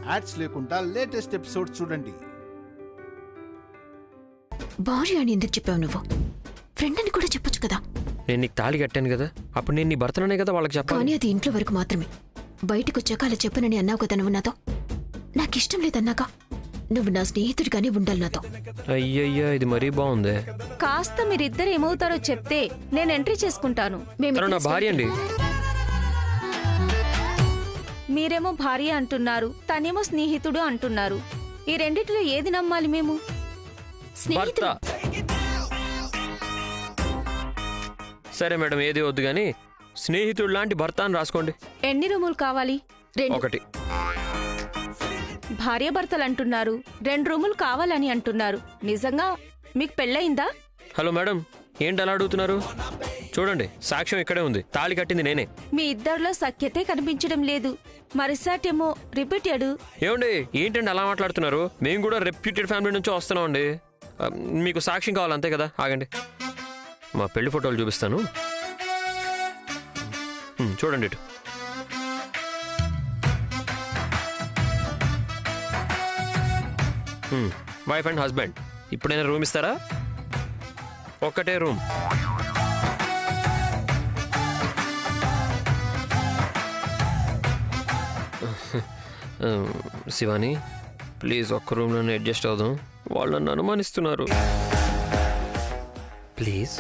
Ads లేకుండా latest episode చూడండి. భార్య అని ఎందుకు చెప్పావు నువ్వు? ఫ్రెండ్ అని కూడా చెప్పొచ్చు కదా. నేను నీకు తాళి కట్టాను కదా, అప్పుడు నేను నీ భర్తననే కదా వాళ్ళకి చెప్పాను. కానీ అది ఇంట్లో వరకు మాత్రమే. బయటకు వచ్చాక అలా చెప్పనని అన్నావు కదా నువ్వు నాతో. నాకిష్టం లేదన్నాక నువ్వు నా స్నేహితుడిగానే ఉండాలి నాతో. అయ్యయ్యా, ఇది మరీ బాగుంది. కాస్త మీరిద్దరు ఏమవుతారో చెప్తే నేను ఎంట్రీ చేసుకుంటాను. నా భార్య అండి. మీరేమో భార్య అంటున్నారు, తనేమో స్నేహితుడు అంటున్నారు. ఈ రెండిట్లో ఏది నమ్మాలి మేము? భర్త. సరే మేడం, ఏది వద్దు గాని స్నేహితుడు లాంటి భర్త అని రాసుకోండి. ఎన్ని రూములు కావాలి? 1. భార్య భర్తలు అంటున్నారు, 2 రూములు కావాలని అంటున్నారు. నిజంగా మీకు పెళ్ళయిందా? హలో మేడం, ఏంటి అలా అడుగుతున్నారు? చూడండి, సాక్ష్యం ఇక్కడే ఉంది. తాళి కట్టింది నేనే. మీ ఇద్దరిలో సఖ్యతే కనిపించడం లేదు. మరిసాటేమో రిపీటెడ్. ఏమండి, ఏంటండి అలా మాట్లాడుతున్నారు? మేము కూడా రెప్యూటెడ్ ఫ్యామిలీ నుంచి వస్తున్నాం అండి. మీకు సాక్ష్యం కావాలి అంతే కదా. ఆగండి, మా పెళ్లి ఫోటోలు చూపిస్తాను. చూడండి ఇటు. Wife and husband. ఇప్పుడైనా రూమ్ ఇస్తారా? ఒక్కటే రూమ్. శివాని, ప్లీజ్ ఒక్క రూమ్లోనే అడ్జస్ట్ అవుదాం. వాళ్ళు నన్ను అనుమానిస్తున్నారు. ప్లీజ్.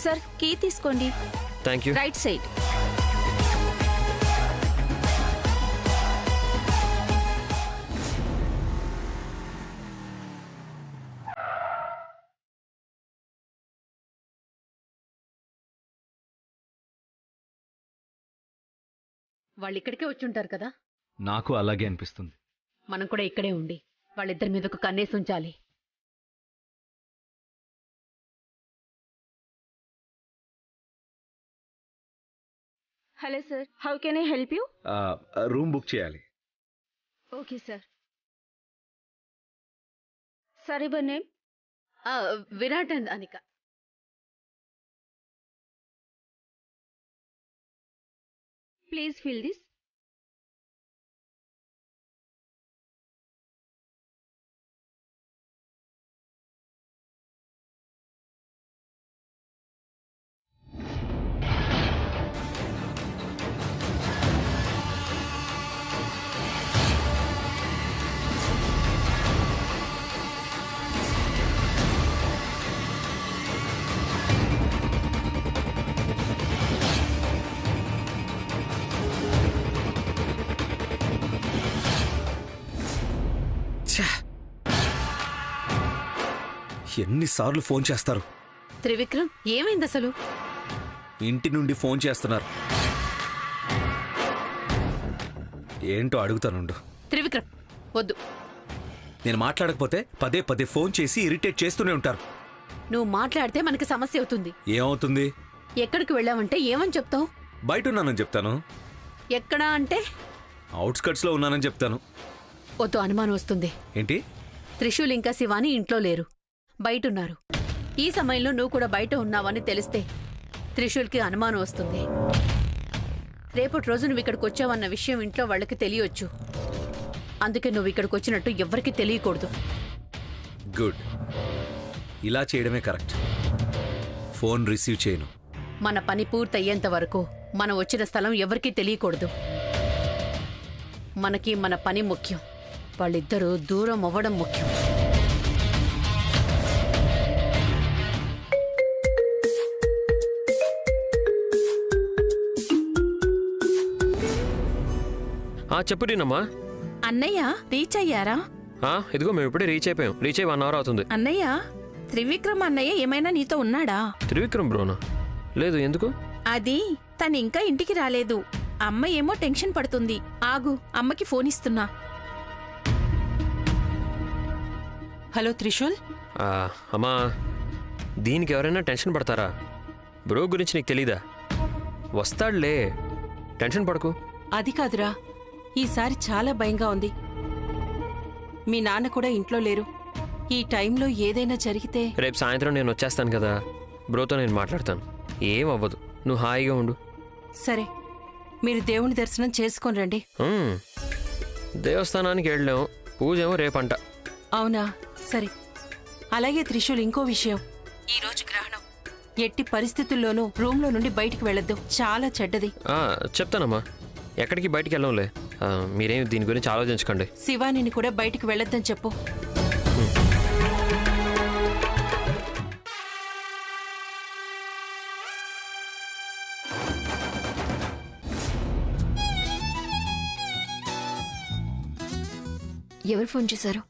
సార్, కీ తీసుకోండి. Thank you. Right side. వాళ్ళు ఇక్కడికే వచ్చుంటారు కదా. నాకు అలాగే అనిపిస్తుంది. మనం కూడా ఇక్కడే ఉండి వాళ్ళిద్దరి మీద ఒక కన్నేసి ఉంచాలి. Hello sir, how can I help you? Room book చేయాలి. Okay sir. సారీ, బర్ name? Virat and Anika. Please fill this. ఎన్నిసార్లు ఫోన్ చేస్తారు? త్రివిక్రమ్, ఏమైంది అసలు? ఇంటి నుండి ఫోన్ చేస్తున్నారు. ఏంటో అడుగుతానుండు. త్రివిక్రమ్, వద్దు. నేను మాట్లాడకపోతే పదే పదే ఫోన్ చేసి ఇరిటేట్ చేస్తూనే ఉంటారు. నువ్వు మాట్లాడితే మనకి సమస్య అవుతుంది. ఏమవుతుంది? ఎక్కడికి వెళ్ళావంటే ఏమని చెప్తావు? బయట ఉన్నానని చెప్తాను. ఎక్కడా అంటే? అవుట్స్కట్స్ లో ఉన్నానని చెప్తాను. వద్దు, అనుమానం వస్తుంది. ఏంటి? త్రిశూల్ ఇంకా శివాని ఇంట్లో లేరు, బయటున్నారు. ఈ సమయంలో నువ్వు కూడా బయట ఉన్నావని తెలిస్తే త్రిశూల్కి అనుమానం వస్తుంది. రేపటి రోజు నువ్వు ఇక్కడికి వచ్చావన్న విషయం ఇంట్లో వాళ్ళకి తెలియవచ్చు. అందుకే నువ్వు ఇక్కడికి వచ్చినట్టు ఎవ్వరికీ తెలియకూడదు. గుడ్, ఇలా చేయడమే కరెక్ట్. ఫోన్ రిసీవ్ చేయను. మన పని పూర్తయ్యేంత వరకు మనం వచ్చిన స్థలం ఎవరికీ తెలియకూడదు. మనకి మన పని ముఖ్యం, వాళ్ళిద్దరూ దూరం అవ్వడం ముఖ్యం. చెప్పు రీనమ్మా. అన్నయ్య రీచ్ అయ్యారా? ఇదిగో మేము ఇప్పుడే రీచ్ అయిపోయాం. రీచ్ అయ్యి 1 అవర్ అవుతుంది. అన్నయ్య, త్రివిక్రమ్ అన్నయ్య ఏమైనా నీతో ఉన్నాడా? త్రివిక్రమ్ బ్రోనా? లేదు, ఎందుకు? అది తను ఇంకా ఇంటికి రాలేదు. అమ్మ ఏమో టెన్షన్ పడుతుంది. ఆగు, అమ్మకి ఫోన్ ఇస్తున్నా. హలో త్రిశూల్. అమ్మా, దీనికి ఎవరైనా టెన్షన్ పడతారా? బ్రో గురించి నీకు తెలీదా? వస్తాడులే, టెన్షన్ పడకు. అది కాదురా, ఈసారి చాలా భయంగా ఉంది. మీ నాన్న కూడా ఇంట్లో లేరు. ఈ టైంలో ఏదైనా జరిగితే రేపు సాయంత్రం నేను వచ్చేస్తాను కదా, బ్రోతో నేను మాట్లాడతాను. ఏం అవ్వదు, నువ్వు హాయిగా ఉండు. సరే, మీరు దేవుని దర్శనం చేసుకొని రండి. దేవస్థానానికి వెళ్ళాం, పూజ ఏమో రేపంట. అవునా, సరే. అలాగే త్రిశూల్, ఇంకో విషయం. ఈ రోజు గ్రహణం. ఎట్టి పరిస్థితుల్లోనూ రూమ్లో నుండి బయటికి వెళ్ళొద్దు, చాలా చెడ్డది. చెప్తానమ్మా, ఎక్కడికి బయటికి వెళ్ళంలే. మీరేం దీని గురించి ఆలోచించకండి. శివానిని కూడా బయటికి వెళ్ళొద్దని చెప్పు. ఎవరు ఫోన్ చేశారు?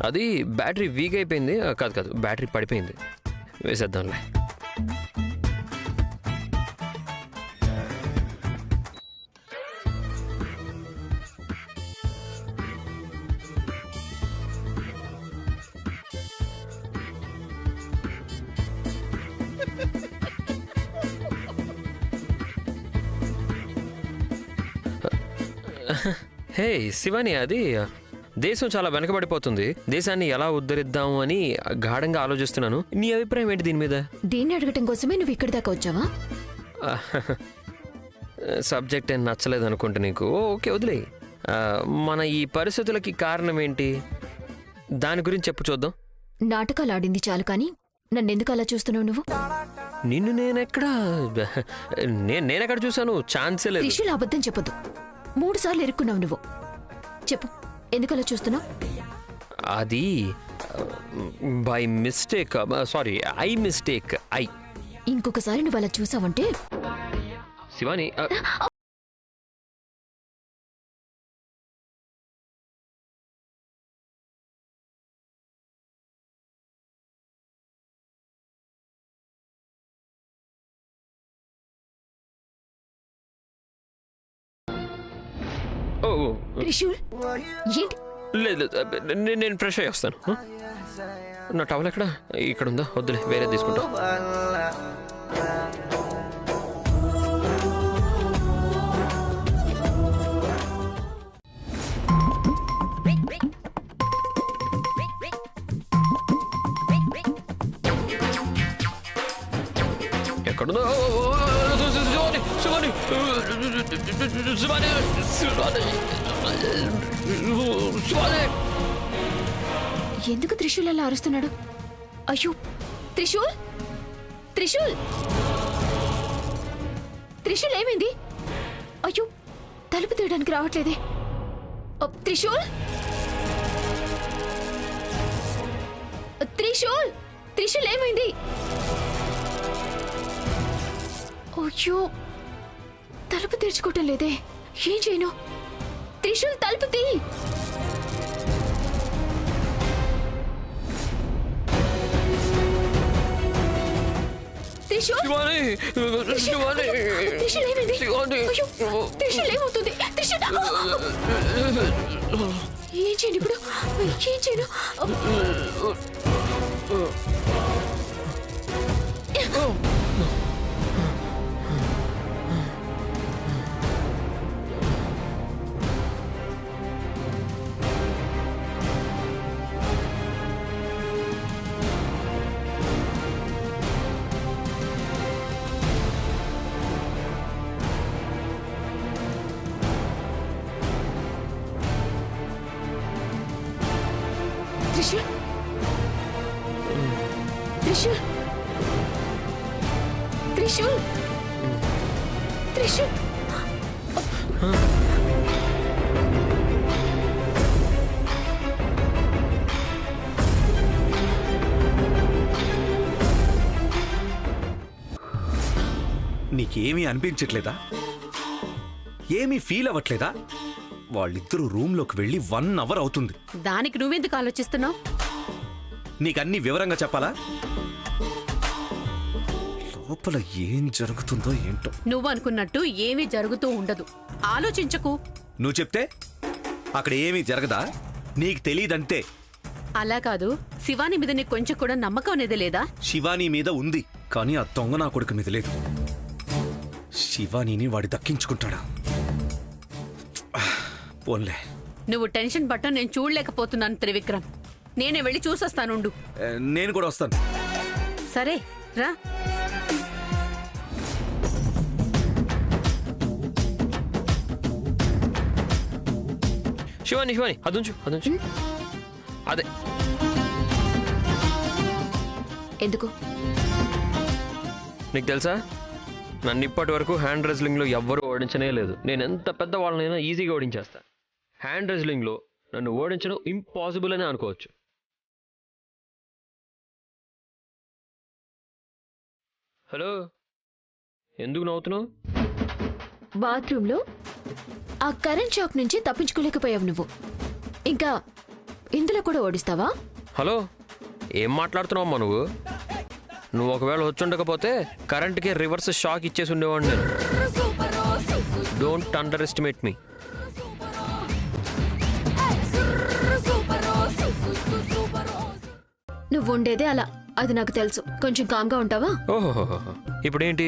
అది బ్యాటరీ వీక్ అయిపోయింది. కాదు, బ్యాటరీ పడిపోయింది. వేసేద్దాంలే. హే శివాని, అది దేశం చాలా వెనకబడిపోతుంది. దేశాన్ని ఎలా ఉద్ధరిద్దాము అని గాఢంగా ఆలోచిస్తున్నాను. నీ అభిప్రాయం ఏంటి దీని మీద? దీన్ని అడగటం కోసమే నువ్వు ఇక్కడి దాకా వచ్చావా? సబ్జెక్ట్ ఏం నచ్చలేదు అనుకుంటా నీకు. ఓకే, వదిలే. మన ఈ పరిస్థితులకి కారణం ఏంటి, దాని గురించి చెప్పు చూద్దాం. నాటకాలు ఆడింది చాలు కానీ నన్నెందుకు అలా చూస్తున్నావు నువ్వు? నిన్ను నేనెక్కడ చూసాను? ఛాన్సే లేదు. త్రిశూల్, అబద్ధం చెప్పొద్దు. 3 సార్లు ఇరుక్కున్నావు నువ్వు. చెప్పు, ఎందుకు అలా చూస్తున్నావు? అది by mistake. Sorry, I mistake. ఇంకొకసారి నువ్వు అలా చూసావంటే శివాని. త్రిశూల్, ఏంటి? లేదు, నేను ఫ్రెష్ అయ్యి వస్తాను. నా టవల్ ఎక్కడ? ఇక్కడ ఉందా? వద్దులే, వేరే తీసుకుంటా. ఎక్కడుందో? ఎందుకు త్రిశూల్ అలా అరుస్తున్నాడు? అయ్యో, త్రిశూల్, త్రిశూల్, త్రిశూల్, ఏమైంది? అయ్యో, తలుపు తీయడానికి రావట్లేదే. త్రిశూల్, త్రిశూల్, త్రిశూల్, ఏమైంది? అయ్యో, తలుపు తెరుచుకోవటం లేదే. ఏం చేయను? త్రిశూల్, తలుపు తీ. త్రిశూల్, త్రిశూల్, ఏమైంది? అయ్యో, త్రిశూల్, ఏమవుతుంది? త్రిశూల్, ఏం చేయను ఇప్పుడు? ఏం చేయను? త్రిశూల్, త్రిశూల్, త్రిశూల్, త్రిశూల్. నీకేమీ అనిపించట్లేదా? ఏమీ ఫీల్ అవ్వట్లేదా? వాళ్ళిద్దరూ రూమ్లోకి వెళ్ళి 1 అవర్ అవుతుంది. దానికి నువ్వెందుకు ఆలోచిస్తున్నావు? నీకన్నీ వివరంగా చెప్పాలా? లోపల ఏం జరుగుతుందో ఏంటో. నువ్వు అనుకున్నట్టు ఏమీ జరుగుతూ ఉండదు. ఆలోచించకు. నువ్వు చెప్తే అక్కడ ఏమీ జరగదా? నీకు తెలీదంతే. అలా కాదు, శివాని మీద నీకు కొంచెం కూడా నమ్మకం అనేది లేదా? శివాని మీద ఉంది, కానీ ఆ దొంగ నా కొడుకు మీద లేదు. శివానీని వాడి దక్కించుకుంటాడా? పోన్లే. నువ్వు టెన్షన్ పట్టం నేను చూడలేకపోతున్నాను త్రివిక్రమ్. నేనే వెళ్ళి చూసొస్తానుండు. నేను కూడా వస్తాను. సరే రా. శివాని శివాని అదుంచు అదుంచు. అదే ఎందుకు? నీకు తెలుసా, నన్ను ఇప్పటి వరకు హ్యాండ్ రెజ్లింగ్లో ఎవ్వరూ ఓడించనే లేదు. నేను ఎంత పెద్ద వాళ్ళనైనా ఈజీగా ఓడించేస్తా. హ్యాండ్ రెజ్లింగ్లో నన్ను ఓడించడం ఇంపాసిబుల్ అని అనుకోవచ్చు. హలో, ఎందుకు నవ్వుతున్నావు? బాత్రూంలో ఆ కరెంట్ షాక్ నుంచి తప్పించుకోలేకపోయావు నువ్వు. ఇంకా ఇందులో కూడా ఓడిస్తావా? హలో, ఏం మాట్లాడుతున్నావు అమ్మా నువ్వు? నువ్వు ఒకవేళ వచ్చుండకపోతే కరెంట్కి రివర్స్ షాక్ ఇచ్చేసి ఉండేవాడిని నేను. డోంట్ అండర్ ఎస్టిమేట్ మీ. నువ్వు ఉండేదే అలా, అది నాకు తెలుసు. కొంచెం కామ్గా ఉంటావా? ఓహో, ఇప్పుడేంటి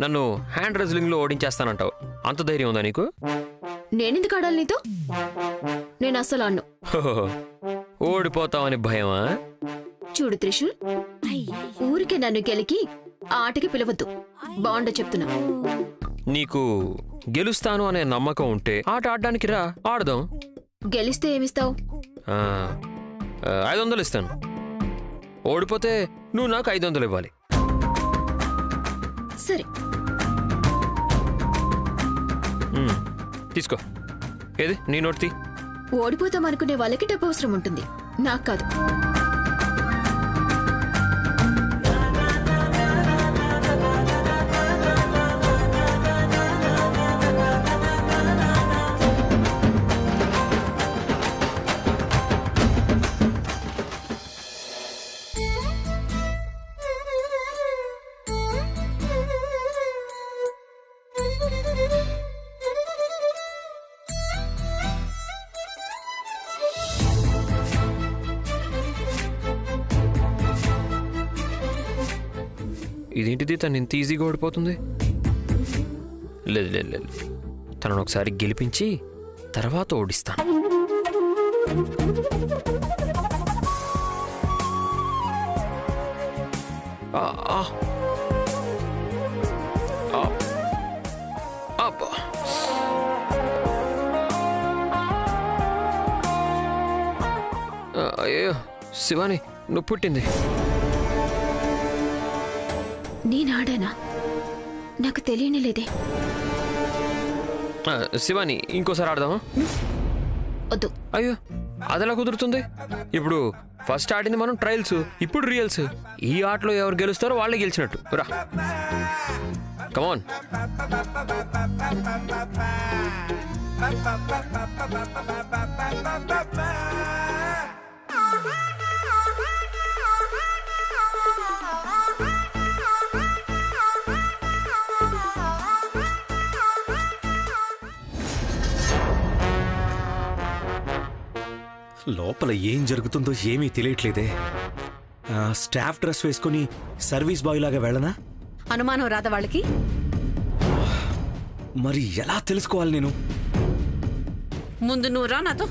నన్ను హ్యాండ్ రెజ్లింగ్లో ఓడించేస్తానంటావు? అంత ధైర్యం ఉందా నీకు? నేనెందుకు ఆడాలి నీతో? నేను అస్సలు ఆడను. హోహో, ఓడిపోతావని భయమా? చూడు త్రిశూల్, ఊరికే నన్ను గెలికి ఆ ఆటకి పిలవద్దు. బాగుండ చెప్తున్నా. నీకు గెలుస్తాను అనే నమ్మకం ఉంటే ఆట ఆడడానికి రా, ఆడదాం. గెలిస్తే ఏమిస్తావు? 500 ఇస్తాను. ఓడిపోతే నువ్వు నాకు 500 ఇవ్వాలి. సరే, తీసుకో. ఏది నీ నోటి? ఓడిపోతాం అనుకునే వాళ్ళకి డబ్బు అవసరం ఉంటుంది, నాకు కాదు. ఇదేంటిది, తను ఇంత ఈజీగా ఓడిపోతుంది? లేదు లేదు లేదు, తనను ఒకసారి గెలిపించి తర్వాత ఓడిస్తాను. అయ్యో శివాని, నువ్వు పుట్టింది. నేనాడానా? నాకు తెలియని లేదే. శివాని, ఇంకోసారి ఆడదామా? వద్దు. అయ్యో, అదెలా కుదురుతుంది? ఇప్పుడు ఫస్ట్ ఆడింది మనం ట్రయల్స్, ఇప్పుడు రియల్స్. ఈ ఆటలో ఎవరు గెలుస్తారో వాళ్ళే గెలిచినట్టు. రా, కమాన్. లోపల ఏం జరుగుతుందో ఏమీ తెలియట్లేదే. స్టాఫ్ డ్రెస్ వేసుకుని సర్వీస్ బాయ్ లాగా వెళ్ళనా? అనుమానం రాదా వాళ్ళకి? మరి ఎలా తెలుసుకోవాలి నేను? ముందు నువ్వు రా నాతో.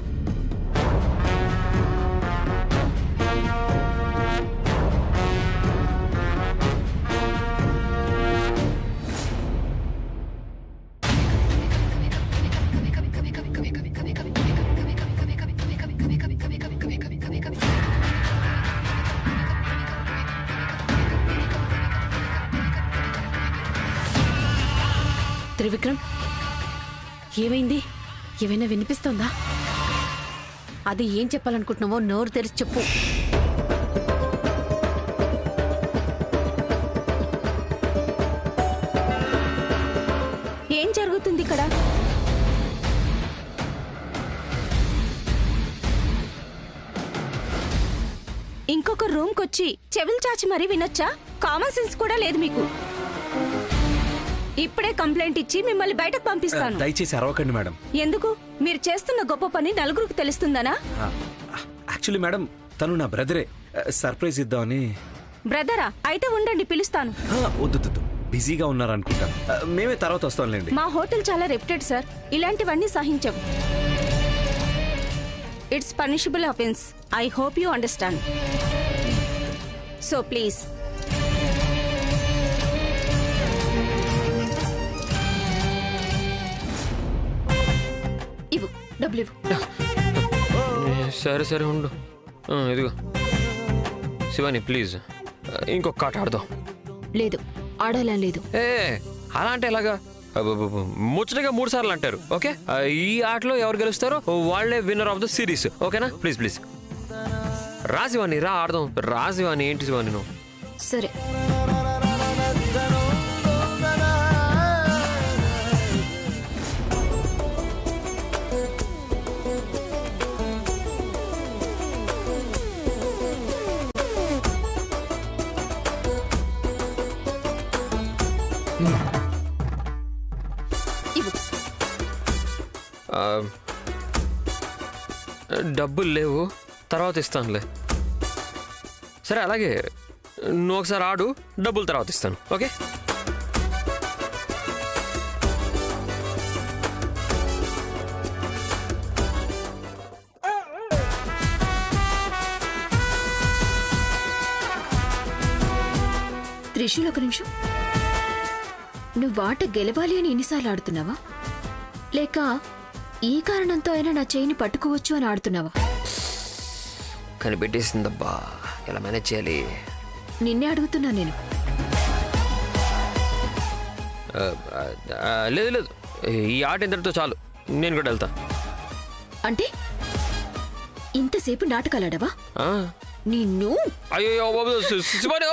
త్రివిక్రమ్, ఏమైంది? ఏమైనా వినిపిస్తోందా? అది ఏం చెప్పాలనుకుంటున్నావో నోరు తెరిచి చెప్పు. ఏం జరుగుతుంది ఇక్కడ? ఇంకొక రూమ్కొచ్చి చెవులు చాచి మరీ వినొచ్చా? కామన్ సెన్స్ కూడా లేదు మీకు. ఇప్పుడే కంప్లైంట్ ఇచ్చి మిమ్మల్ని బయటకు పంపిస్తాను. దయచేసి అరవకండి మేడం. ఎందుకు? మీరు చేస్తున్న గొప్ప పని నలుగురికి తెలుస్తుందనా? యాక్చువల్లీ మేడం, తను నా బ్రదరే. సర్ప్రైజ్ ఇద్దామని. బ్రదరా? అయితే ఉండండి, పిలుస్తాను. వద్దు, బిజీగా ఉన్నారనుకుంటా. మేమే తర్వాత వస్తాంలేండి. మా హోటల్ చాలా రెప్యూటెడ్ సార్. ఇలాంటివన్నీ సహించం. It's punishable offence. I hope you understand. So please. ఇవ్వు, డబ్బులు ఇవ్వు. సరే ఉండు. ఇదిగో శివాని, ప్లీజ్ ఇంకొక ఆట ఆడదాం. లేదు, ఆడాలని లేదు. అలా అంటే ఎలాగా? ముచ్చటగా 3 సార్లు అంటారు. ఓకే, ఈ ఆటలో ఎవరు గెలుస్తారో వాళ్ళే విన్నర్ ఆఫ్ ద సిరీస్. ఓకేనా? ప్లీజ్ రా శివాని, రా ఆడదాం. రా శివాని. ఏంటి శివాని నువ్వు? సరే. డబ్బులు లేవు, తర్వాత ఇస్తానులే. సరే అలాగే, నువ్వు ఒకసారి ఆడు, డబ్బులు తర్వాత ఇస్తాను. ఓకే? త్రిశూల్, ఒక నిమిషం. నువ్వు ఆట గెలవాలి అని ఎన్నిసార్లు ఆడుతున్నావా, లేక ఈ కారణంతో అయినా నా చేయిని పట్టుకోవచ్చు అని ఆడుతున్నావా? కనిపెట్టేసిందబ్బా, ఎలా మేనేజ్ చేయాలి? నిన్నే అడుగుతున్నా నేను. లేదు, ఈ ఆట ఇంతటితో చాలు. నేను కూడా వెళ్తా. అంటే ఇంతసేపు నాటకాలాడవా? నిన్ను. అయ్యో శివాని,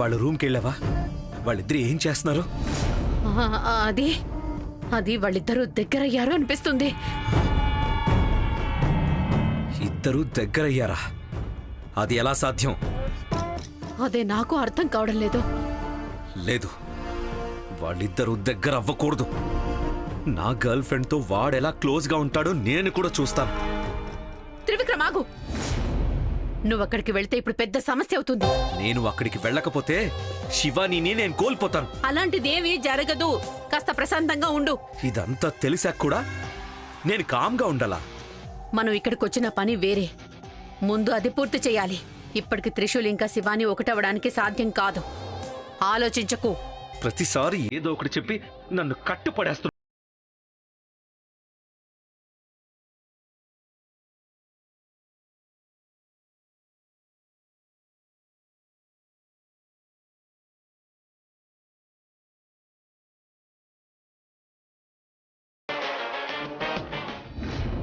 వాళ్ళ రూమ్కి వెళ్ళావా? వాళ్ళిద్దరు ఏం చేస్తున్నారు? అది వాళ్ళిద్దరూ దగ్గరయ్యారు అనిపిస్తుంది. ఇద్దరు దగ్గరయ్యారా? అది ఎలా సాధ్యం? అదే నాకు అర్థం కావడం లేదు. లేదు, వాళ్ళిద్దరూ దగ్గర అవ్వకూడదు. నా గర్ల్ ఫ్రెండ్ తో వాడెలా క్లోజ్ గా ఉంటాడో నేను కూడా చూస్తాను. త్రివిక్రమ్, ఆగు. నువ్వు అక్కడికి వెళ్తే ఇప్పుడు పెద్ద సమస్య అవుతుంది. నేను అక్కడికి వెళ్ళకపోతే శివానీని నేను కోల్పోతాను. అలాంటిదేమీ జరగదు. కాస్త ప్రశాంతంగా ఉండు. ఇదంతా తెలిసాక కూడా నేను కామ్గా ఉండాలా? మనం ఇక్కడికి వచ్చిన పని వేరే. ముందు అది పూర్తి చేయాలి. ఇప్పటికి త్రిశూల్ ఇంకా శివాని ఒకటవడానికి సాధ్యం కాదు. ఆలోచించకు. ప్రతిసారి ఏదో ఒకటి చెప్పి నన్ను కట్టుపడేస్తున్నా.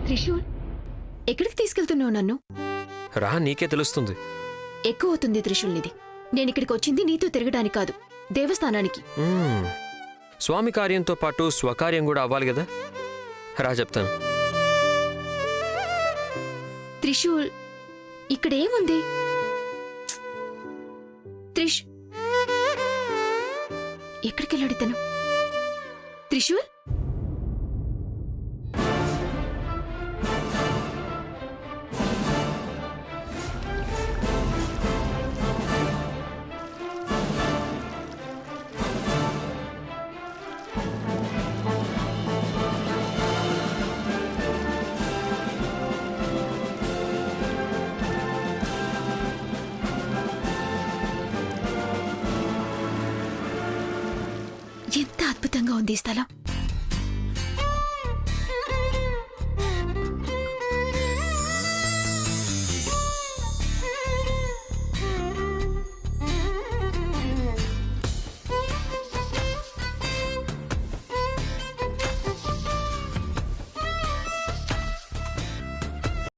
త్రిశూల్, ఎక్కడికి తీసుకెళ్తున్నావు నన్ను? రా, నీకే తెలుస్తుంది. ఎక్కువ అవుతుంది త్రిశూల్ నిది. నేను ఇక్కడికి వచ్చింది నీతో తిరగడానికి కాదు, దేవస్థానానికి. స్వామి కార్యంతో పాటు స్వకార్యం కూడా అవ్వాలి కదా. రా, చెప్తాను. త్రిశూల్, ఇక్కడేముంది? త్రిష్, ఎక్కడికెళ్ళాడు తను? త్రిశూల్, ఎంత అద్భుతంగా ఉంది ఈ స్థలం.